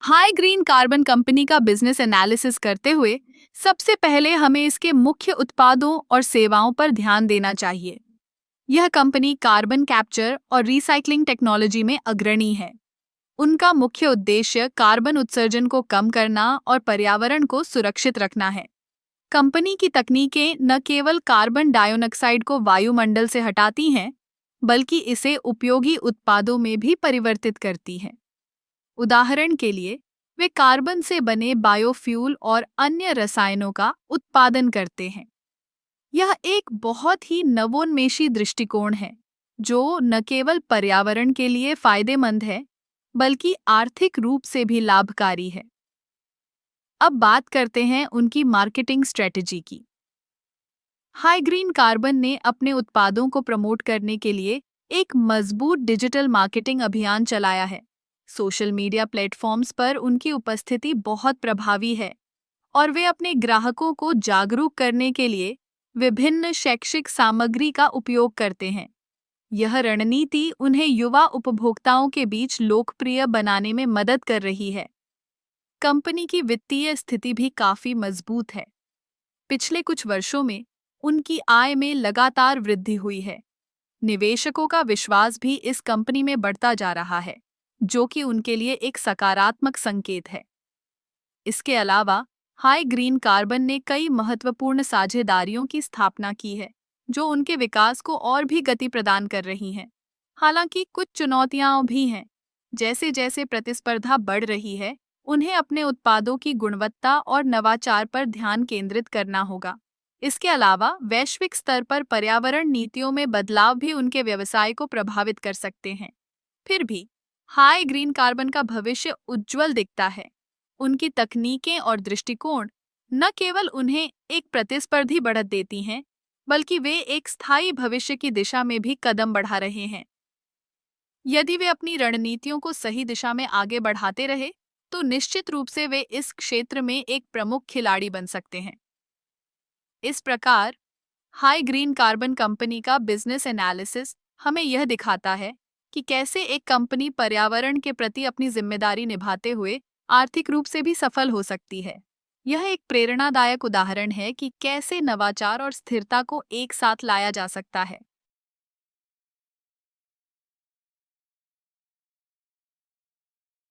High green carbon company का business analysis करते हुए सबसे पहले हमें इसके मुख्य उत्पादों और सेवाओं पर ध्यान देना चाहिए। यह कंपनी कार्बन कैप्चर और रिसाइकलिंग टेक्नोलॉजी में अग्रणी है। उनका मुख्य उद्देश्य कार्बन उत्सर्जन को कम करना और पर्यावरण को सुरक्षित रखना है। कंपनी की तकनीकें न केवल कार्बन डाइऑक्साइड को वायुमंडल से हटाती हैं, बल्कि इसे उपयोगी उत्पादों में भी परिवर्तित करती हैं। उदाहरण के लिए, वे कार्बन से बने बायोफ्यूल और अन्य रसायनों का उत्पादन करते हैं। यह एक बहुत ही नवोन्मेषी दृष्टिकोण है, जो न केवल पर्यावरण के लिए फायदेमंद है, बल्कि आर्थिक रूप से भी लाभकारी है। अब बात करते हैं उनकी मार्केटिंग स्ट्रेटजी की। हाई ग्रीन कार्बन ने अपने उत्पादों को प्रमोट करने के लिए एक मजबूत डिजिटल मार्केटिंग अभियान चलाया है। सोशल मीडिया प्लेटफॉर्म्स पर उनकी उपस्थिति बहुत प्रभावी है और वे अपने ग्राहकों को जागरूक करने के लिए विभिन्न शैक्षिक सामग्री का उपयोग करते हैं। यह रणनीति उन्हें युवा उपभोक्ताओं के बीच लोकप्रिय बनाने में मदद कर रही है। कंपनी की वित्तीय स्थिति भी काफी मजबूत है। पिछले कुछ वर्षों में उनकी आय में लगातार वृद्धि हुई है। निवेशकों का विश्वास भी इस कंपनी में बढ़ता जा रहा है, जो कि उनके लिए एक सकारात्मक संकेत है। इसके अलावा हाई ग्रीन कार्बन ने कई महत्वपूर्ण साझेदारियों की स्थापना की है, जो उनके विकास को और भी गति प्रदान कर रही हैं। हालांकि कुछ चुनौतियां भी हैं। जैसे जैसे प्रतिस्पर्धा बढ़ रही है, उन्हें अपने उत्पादों की गुणवत्ता और नवाचार पर ध्यान केंद्रित करना होगा। इसके अलावा वैश्विक स्तर पर पर्यावरण नीतियों में बदलाव भी उनके व्यवसाय को प्रभावित कर सकते हैं। फिर भी हाई ग्रीन कार्बन का भविष्य उज्जवल दिखता है। उनकी तकनीकें और दृष्टिकोण न केवल उन्हें एक प्रतिस्पर्धी बढ़त देती हैं, बल्कि वे एक स्थायी भविष्य की दिशा में भी कदम बढ़ा रहे हैं। यदि वे अपनी रणनीतियों को सही दिशा में आगे बढ़ाते रहे, तो निश्चित रूप से वे इस क्षेत्र में एक प्रमुख खिलाड़ी बन सकते हैं। इस प्रकार हाई ग्रीन कार्बन कंपनी का बिजनेस एनालिसिस हमें यह दिखाता है कि कैसे एक कंपनी पर्यावरण के प्रति अपनी जिम्मेदारी निभाते हुए आर्थिक रूप से भी सफल हो सकती है। यह एक प्रेरणादायक उदाहरण है कि कैसे नवाचार और स्थिरता को एक साथ लाया जा सकता है।